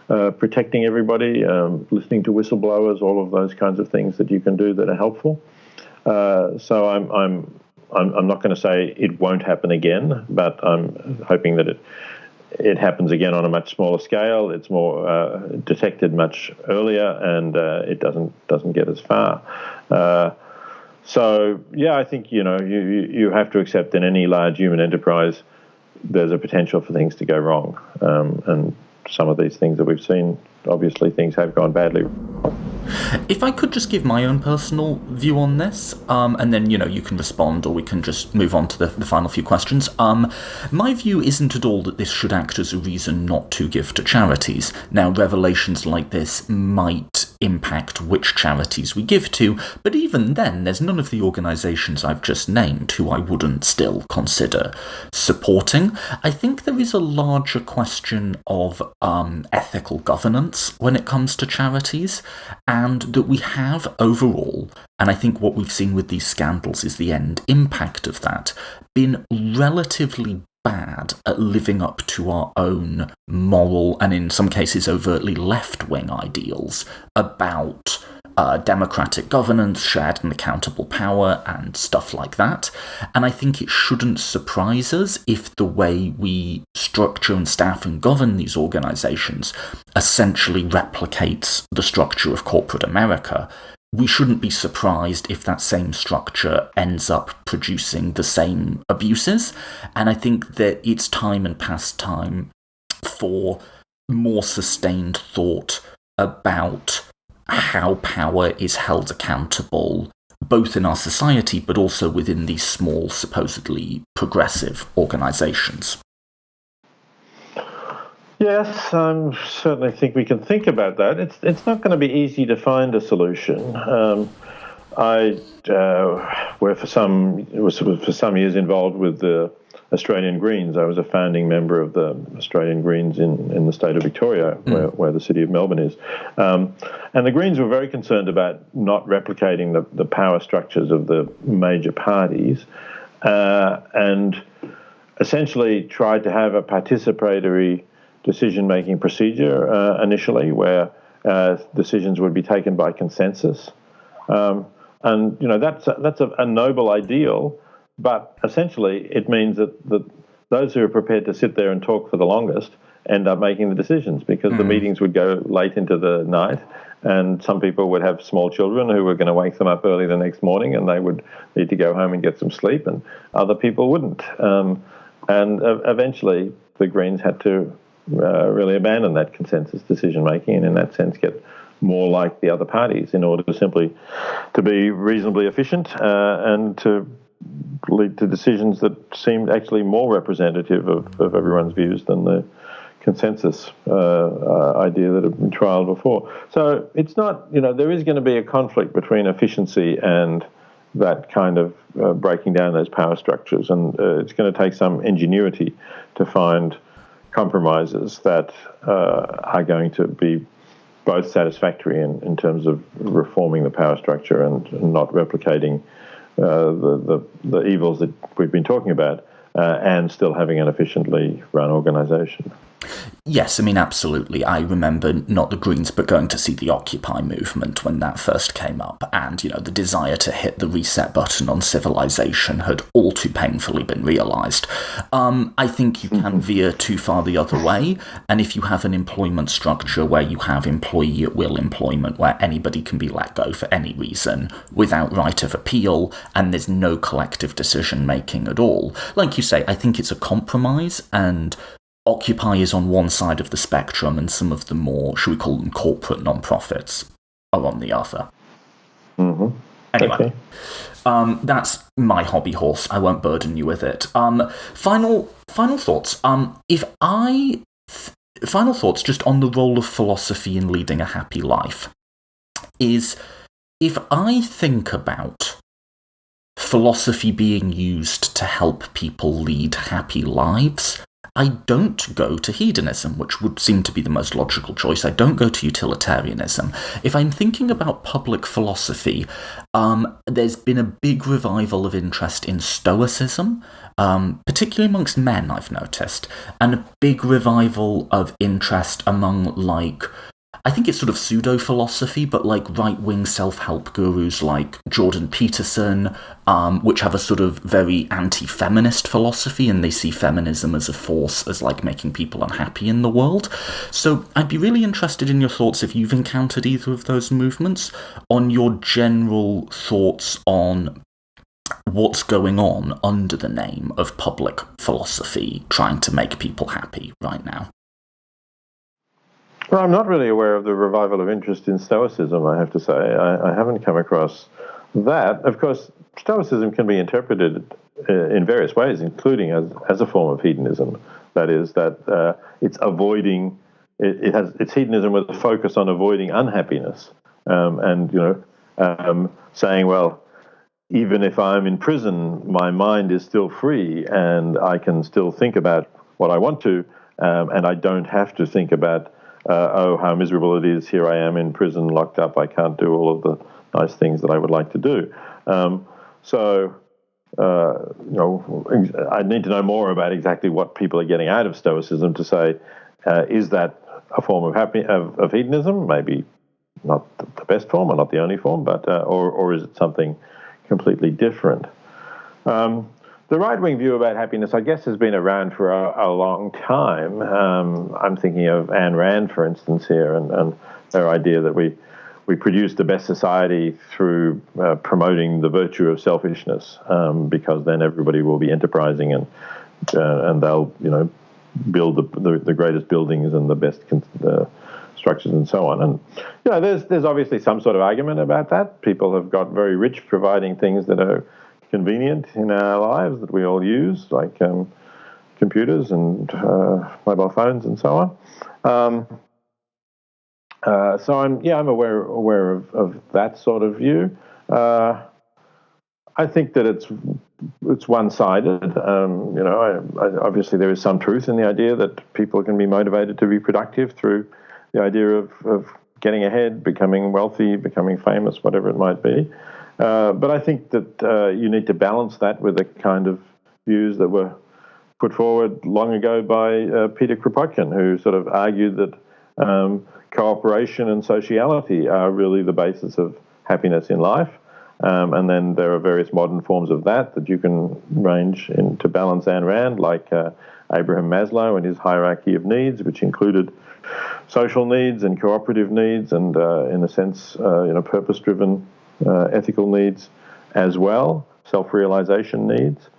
protecting everybody, listening to whistleblowers, all of those kinds of things that you can do that are helpful. So I'm not going to say it won't happen again, but I'm hoping that it happens again on a much smaller scale. It's more detected much earlier, and it doesn't get as far. So yeah, I think you have to accept in any large human enterprise there's a potential for things to go wrong, and some of these things that we've seen, obviously things have gone badly. If I could just give my own personal view on this, and then, you can respond, or we can just move on to the final few questions. My view isn't at all that this should act as a reason not to give to charities. Now, revelations like this might impact which charities we give to, but even then, there's none of the organisations I've just named who I wouldn't still consider supporting. I think there is a larger question of ethical governance when it comes to charities, and that we have overall, and I think what we've seen with these scandals is the end impact of that, been relatively bad at living up to our own moral and in some cases overtly left-wing ideals about democratic governance, shared and accountable power, and stuff like that. And I think it shouldn't surprise us if the way we structure and staff and govern these organisations essentially replicates the structure of corporate America. We shouldn't be surprised if that same structure ends up producing the same abuses. And I think that it's time and past time for more sustained thought about how power is held accountable, both in our society but also within these small, supposedly progressive organisations. Yes, I certainly think we can think about that. It's not going to be easy to find a solution. I was for some years involved with the Australian Greens. I was a founding member of the Australian Greens in the state of Victoria, where the city of Melbourne is. And the Greens were very concerned about not replicating the power structures of the major parties, and essentially tried to have a participatory decision-making procedure initially, where decisions would be taken by consensus. And that's a noble ideal, but essentially it means that those who are prepared to sit there and talk for the longest end up making the decisions, because the meetings would go late into the night, and some people would have small children who were going to wake them up early the next morning, and they would need to go home and get some sleep, and other people wouldn't. And eventually the Greens had to really abandon that consensus decision-making, and in that sense get more like the other parties in order to be reasonably efficient and to lead to decisions that seemed actually more representative of everyone's views than the consensus idea that had been trialled before. So it's not, there is going to be a conflict between efficiency and that kind of breaking down those power structures. And it's going to take some ingenuity to find compromises that are going to be both satisfactory in terms of reforming the power structure and not replicating the evils that we've been talking about, and still having an efficiently run organisation. Yes, I mean, absolutely. I remember not the Greens, but going to see the Occupy movement when that first came up. And, you know, the desire to hit the reset button on civilization had all too painfully been realised. I think you can veer too far the other way. And if you have an employment structure where you have employee at will employment, where anybody can be let go for any reason without right of appeal, and there's no collective decision making at all, like you say, I think it's a compromise, and Occupy is on one side of the spectrum, and some of the more, should we call them, corporate non-profits are on the other. Mm-hmm. Anyway, that's my hobby horse. I won't burden you with it. Final thoughts. Final thoughts just on the role of philosophy in leading a happy life is, if I think about philosophy being used to help people lead happy lives, I don't go to hedonism, which would seem to be the most logical choice. I don't go to utilitarianism. If I'm thinking about public philosophy, there's been a big revival of interest in Stoicism, particularly amongst men, I've noticed, and a big revival of interest among, I think it's sort of pseudo-philosophy, but right-wing self-help gurus like Jordan Peterson, which have a sort of very anti-feminist philosophy, and they see feminism as a force, as making people unhappy in the world. So I'd be really interested in your thoughts, if you've encountered either of those movements, on your general thoughts on what's going on under the name of public philosophy, trying to make people happy right now. Well, I'm not really aware of the revival of interest in Stoicism, I have to say. I haven't come across that. Of course, Stoicism can be interpreted in various ways, including as a form of hedonism. That is, that it's avoiding, it's hedonism with a focus on avoiding unhappiness. Saying, well, even if I'm in prison, my mind is still free and I can still think about what I want to, and I don't have to think about how miserable it is. Here I am in prison, locked up. I can't do all of the nice things that I would like to do. I need to know more about exactly what people are getting out of Stoicism to say, is that a form of hedonism? Maybe not the best form or not the only form, but or is it something completely different? The right-wing view about happiness, I guess, has been around for a long time. I'm thinking of Ayn Rand, for instance, here, and her idea that we produce the best society through promoting the virtue of selfishness, because then everybody will be enterprising and they'll, build the greatest buildings and the best structures and so on. And there's obviously some sort of argument about that. People have got very rich providing things that are convenient in our lives that we all use, like computers and mobile phones and so on. So I'm aware of that sort of view. I think that it's one-sided. Obviously there is some truth in the idea that people can be motivated to be productive through the idea of getting ahead, becoming wealthy, becoming famous, whatever it might be. But I think that you need to balance that with the kind of views that were put forward long ago by Peter Kropotkin, who sort of argued that cooperation and sociality are really the basis of happiness in life. And then there are various modern forms of that you can range in to balance Ayn Rand, like Abraham Maslow and his hierarchy of needs, which included social needs and cooperative needs and, in a sense, purpose-driven ethical needs as well, self-realization needs.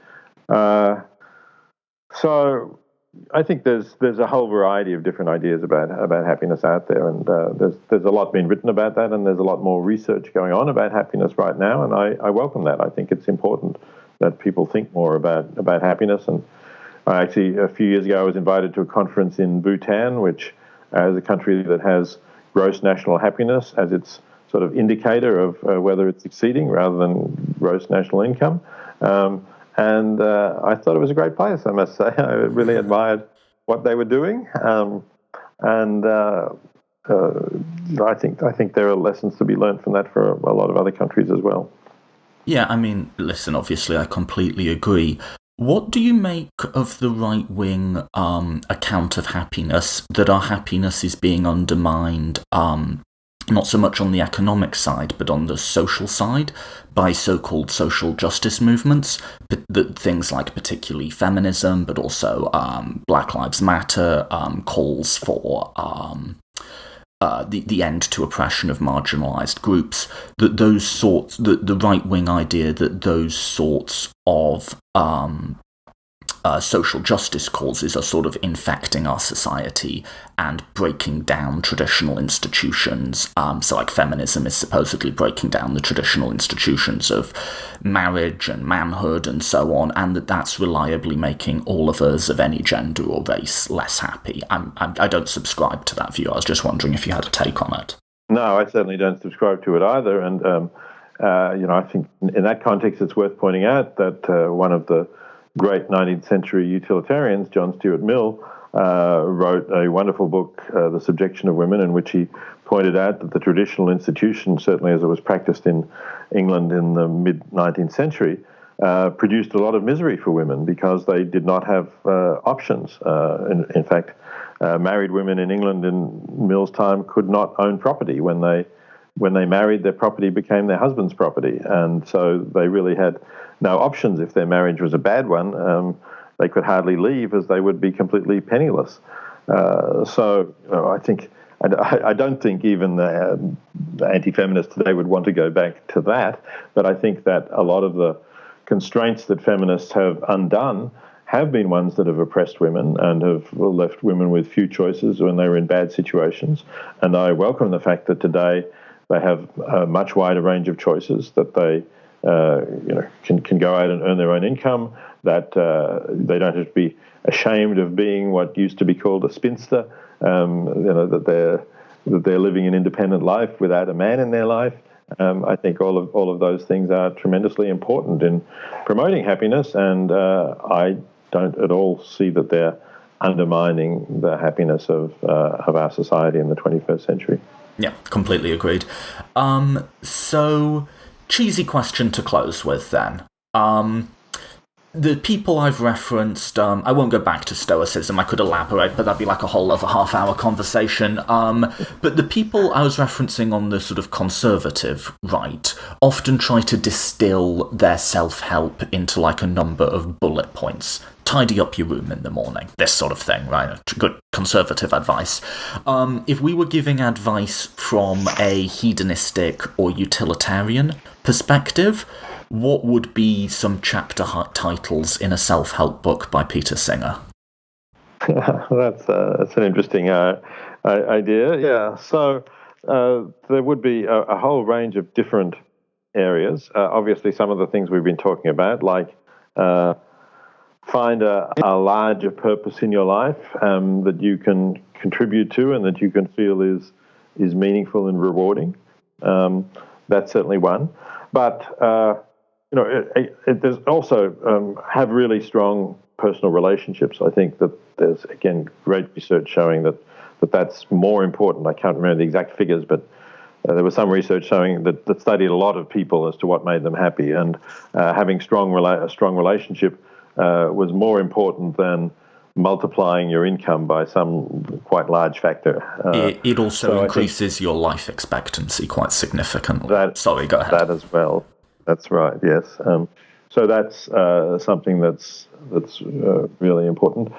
So I think there's a whole variety of different ideas about happiness out there, and there's a lot been written about that, and there's a lot more research going on about happiness right now, and I welcome that. I think it's important that people think more about happiness. And I actually, a few years ago, I was invited to a conference in Bhutan, which is a country that has gross national happiness as its sort of indicator of whether it's succeeding, rather than gross national income. And I thought it was a great place, I must say. I really admired what they were doing. And I think there are lessons to be learned from that for a lot of other countries as well. Yeah, I mean, listen, obviously I completely agree. What do you make of the right-wing account of happiness, that our happiness is being undermined, not so much on the economic side, but on the social side, by so-called social justice movements, things like particularly feminism, but also Black Lives Matter, calls for the end to oppression of marginalised groups, that those sorts, the right-wing idea that those sorts of social justice causes are sort of infecting our society and breaking down traditional institutions. So like feminism is supposedly breaking down the traditional institutions of marriage and manhood and so on, and that's reliably making all of us of any gender or race less happy. I don't subscribe to that view. I was just wondering if you had a take on it. No, I certainly don't subscribe to it either. And, I think in that context, it's worth pointing out that one of the great 19th century utilitarians, John Stuart Mill, wrote a wonderful book, The Subjection of Women, in which he pointed out that the traditional institution, certainly as it was practiced in England in the mid-19th century, produced a lot of misery for women because they did not have options. In fact, married women in England in Mill's time could not own property. When they married, their property became their husband's property, and so they really had no options. If their marriage was a bad one, they could hardly leave, as they would be completely penniless. I think, I don't think even the anti-feminists today would want to go back to that, but I think that a lot of the constraints that feminists have undone have been ones that have oppressed women and have left women with few choices when they were in bad situations. And I welcome the fact that today they have a much wider range of choices, that they can go out and earn their own income, that they don't have to be ashamed of being what used to be called a spinster, that they're living an independent life without a man in their life. I think all of those things are tremendously important in promoting happiness, and I don't at all see that they're undermining the happiness of our society in the 21st century. Yeah, completely agreed. So, cheesy question to close with then. The people I've referenced, I won't go back to Stoicism, I could elaborate, but that'd be like a whole other half-hour conversation. But the people I was referencing on the sort of conservative right often try to distill their self-help into like a number of bullet points. Tidy up your room in the morning, this sort of thing, right? Good conservative advice. If we were giving advice from a hedonistic or utilitarian perspective, what would be some chapter titles in a self-help book by Peter Singer? That's an interesting idea. Yeah. So there would be a whole range of different areas. Obviously, some of the things we've been talking about, like find a larger purpose in your life that you can contribute to and that you can feel is meaningful and rewarding. That's certainly one. But there's also have really strong personal relationships. I think that there's, again, great research showing that's more important. I can't remember the exact figures, but there was some research showing that studied a lot of people as to what made them happy, and having a strong relationship was more important than multiplying your income by some quite large factor. It also increases your life expectancy quite significantly. Sorry, go ahead. That as well. That's right. Yes. So that's something that's really important.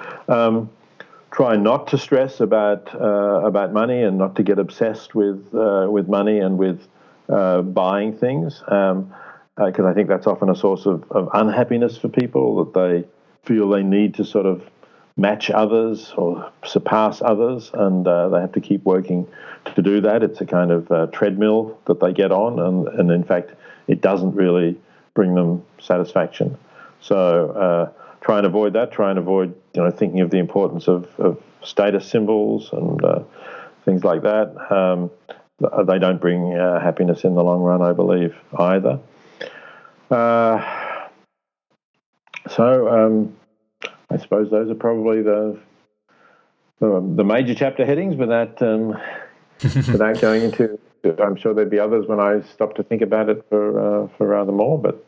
Try not to stress about money and not to get obsessed with money and with buying things, because I think that's often a source of unhappiness for people, that they feel they need to sort of match others or surpass others, and they have to keep working to do that. It's a kind of treadmill that they get on, and in fact, it doesn't really bring them satisfaction. So try and avoid that. Try and avoid thinking of the importance of status symbols and things like that. They don't bring happiness in the long run, I believe, either. I suppose those are probably the major chapter headings, without going into. I'm sure there'd be others when I stop to think about it for rather more, but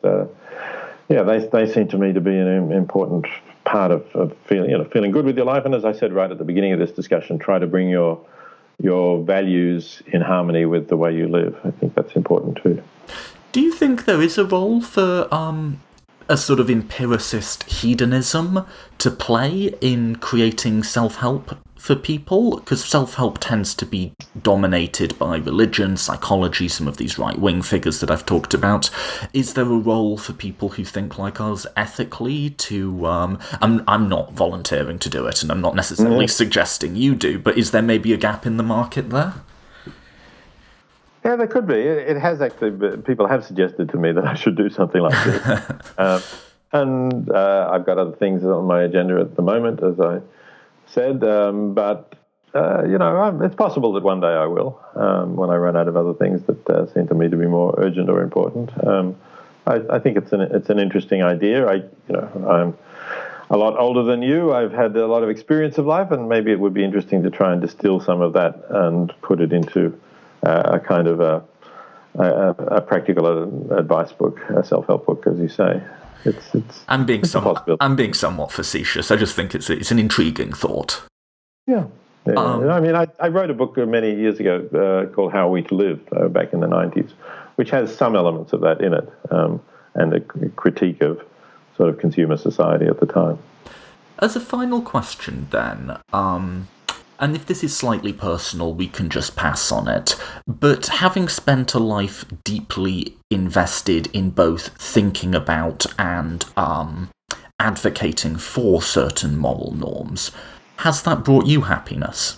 they seem to me to be an important part of feeling good with your life. And as I said right at the beginning of this discussion, try to bring your values in harmony with the way you live. I think that's important too. Do you think there is a role for a sort of empiricist hedonism to play in creating self-help for people? Because self-help tends to be dominated by religion, psychology, some of these right-wing figures that I've talked about. Is there a role for people who think like us ethically to... I'm not volunteering to do it, and I'm not necessarily suggesting you do, but is there maybe a gap in the market there? Yeah, there could be. It has actually. People have suggested to me that I should do something like this, and I've got other things on my agenda at the moment, as I said. But it's possible that one day I will, when I run out of other things that seem to me to be more urgent or important. I think it's an interesting idea. I'm a lot older than you. I've had a lot of experience of life, and maybe it would be interesting to try and distill some of that and put it into a kind of a practical advice book, a self-help book, as you say. I'm being somewhat facetious. I just think it's an intriguing thought. Yeah. I mean, I wrote a book many years ago called How Are We to Live, back in the 90s, which has some elements of that in it, and a critique of sort of consumer society at the time. As a final question, then, and if this is slightly personal, we can just pass on it. But having spent a life deeply invested in both thinking about and advocating for certain moral norms, has that brought you happiness?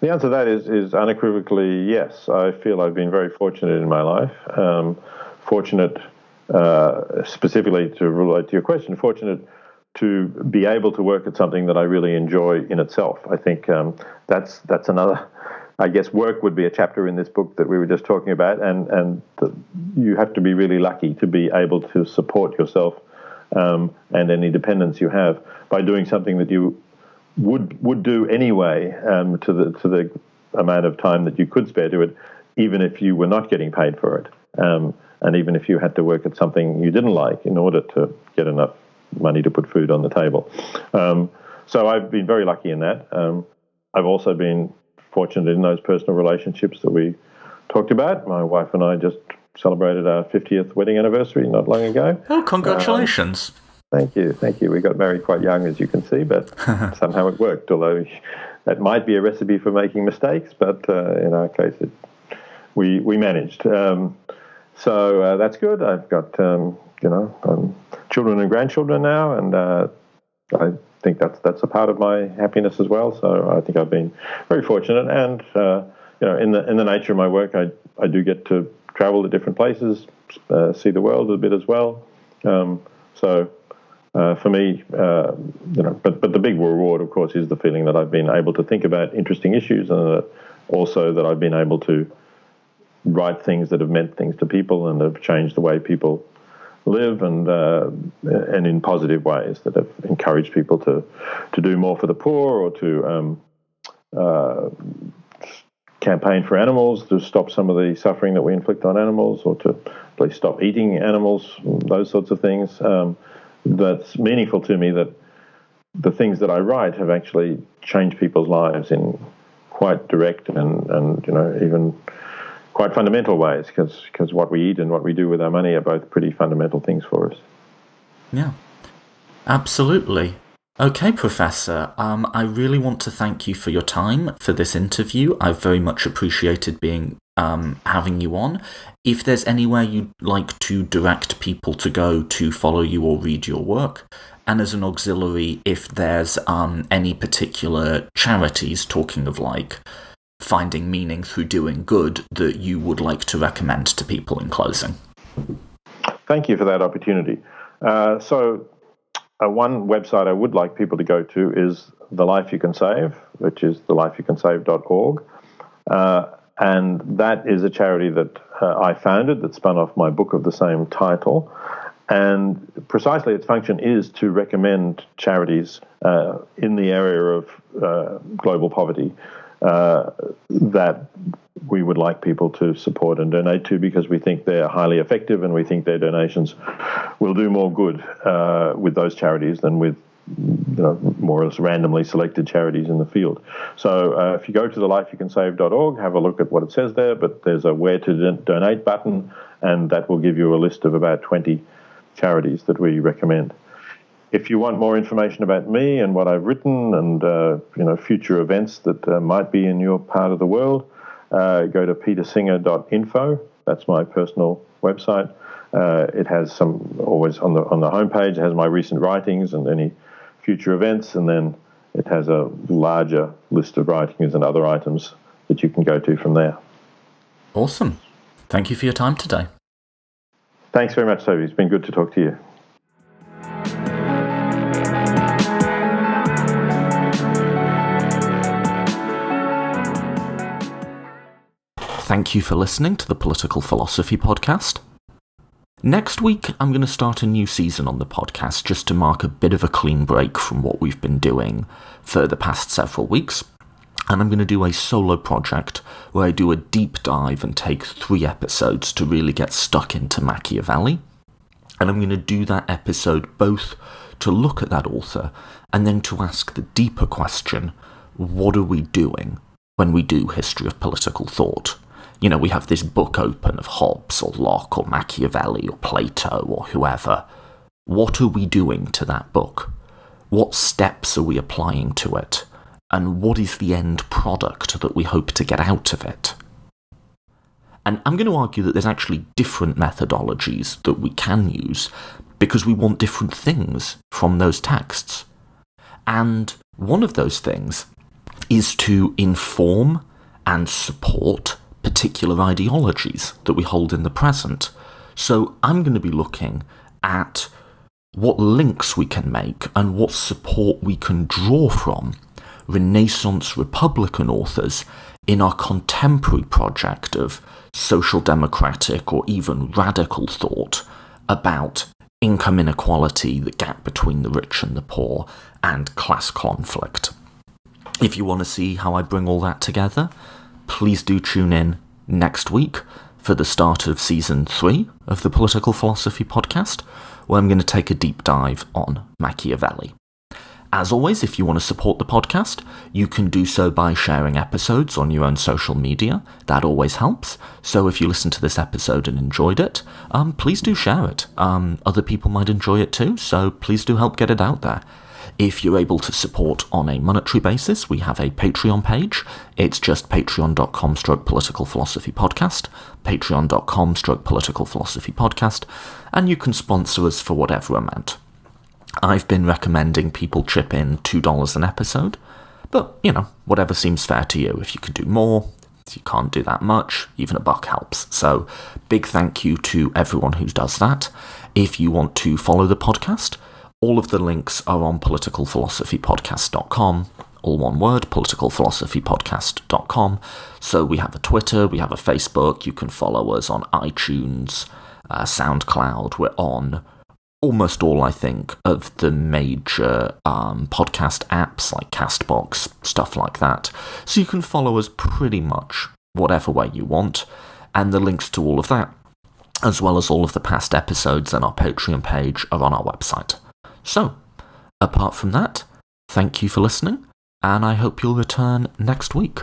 The answer to that is unequivocally yes. I feel I've been very fortunate in my life. Fortunate, specifically to relate to your question, fortunate to be able to work at something that I really enjoy in itself. I think that's another. I guess work would be a chapter in this book that we were just talking about, and you have to be really lucky to be able to support yourself and any dependence you have by doing something that you would do anyway, to the amount of time that you could spare to it, even if you were not getting paid for it, and even if you had to work at something you didn't like in order to get enough money to put food on the table. So I've been very lucky in that. I've also been fortunate in those personal relationships that we talked about. My wife and I just celebrated our 50th wedding anniversary not long ago. Oh, congratulations. Thank you. We got married quite young, as you can see, but somehow it worked, although that might be a recipe for making mistakes, but in our case, we managed. So that's good. I've got, children and grandchildren now, and I think that's a part of my happiness as well. So I think I've been very fortunate, and in the nature of my work, I do get to travel to different places, see the world a bit as well. So for me, but the big reward, of course, is the feeling that I've been able to think about interesting issues, and also that I've been able to write things that have meant things to people and have changed the way people live, and in positive ways that have encouraged people to do more for the poor, or to campaign for animals, to stop some of the suffering that we inflict on animals, or to please stop eating animals, those sorts of things. That's meaningful to me, that the things that I write have actually changed people's lives in quite direct and even quite fundamental ways, because what we eat and what we do with our money are both pretty fundamental things for us. Yeah, absolutely. Okay, Professor, I really want to thank you for your time for this interview. I've very much appreciated having you on. If there's anywhere you'd like to direct people to go to follow you or read your work, and as an auxiliary, if there's any particular charities, talking of like finding meaning through doing good, that you would like to recommend to people in closing. Thank you for that opportunity. So one website I would like people to go to is The Life You Can Save, which is thelifeyoucansave.org. And that is a charity that I founded that spun off my book of the same title. And precisely its function is to recommend charities in the area of global poverty that we would like people to support and donate to, because we think they're highly effective and we think their donations will do more good with those charities than with more or less randomly selected charities in the field. So if you go to thelifeyoucansave.org, have a look at what it says there, but there's a where to donate button, and that will give you a list of about 20 charities that we recommend. If you want more information about me and what I've written and future events that might be in your part of the world, go to petersinger.info. That's my personal website. It has always on the homepage, it has my recent writings and any future events, and then it has a larger list of writings and other items that you can go to from there. Awesome. Thank you for your time today. Thanks very much, Toby. It's been good to talk to you. Thank you for listening to the Political Philosophy Podcast. Next week, I'm going to start a new season on the podcast just to mark a bit of a clean break from what we've been doing for the past several weeks. And I'm going to do a solo project where I do a deep dive and take 3 episodes to really get stuck into Machiavelli. And I'm going to do that episode both to look at that author and then to ask the deeper question, what are we doing when we do history of political thought? We have this book open of Hobbes or Locke or Machiavelli or Plato or whoever. What are we doing to that book? What steps are we applying to it? And what is the end product that we hope to get out of it? And I'm going to argue that there's actually different methodologies that we can use because we want different things from those texts. And one of those things is to inform and support particular ideologies that we hold in the present. So I'm going to be looking at what links we can make and what support we can draw from Renaissance Republican authors in our contemporary project of social democratic or even radical thought about income inequality, the gap between the rich and the poor, and class conflict. If you want to see how I bring all that together, please do tune in next week for the start of Season 3 of the Political Philosophy Podcast, where I'm going to take a deep dive on Machiavelli. As always, if you want to support the podcast, you can do so by sharing episodes on your own social media. That always helps. So if you listen to this episode and enjoyed it, please do share it. Other people might enjoy it too, so please do help get it out there. If you're able to support on a monetary basis, we have a Patreon page. It's just patreon.com/political philosophy podcast, patreon.com/political philosophy podcast, and you can sponsor us for whatever amount. I've been recommending people chip in $2 an episode, but, whatever seems fair to you. If you could do more, if you can't do that much, even $1 helps. So, big thank you to everyone who does that. If you want to follow the podcast, all of the links are on politicalphilosophypodcast.com, all one word, politicalphilosophypodcast.com. So we have a Twitter, we have a Facebook, you can follow us on iTunes, SoundCloud, we're on almost all, I think, of the major podcast apps like Castbox, stuff like that. So you can follow us pretty much whatever way you want, and the links to all of that, as well as all of the past episodes and our Patreon page, are on our website. So, apart from that, thank you for listening, and I hope you'll return next week.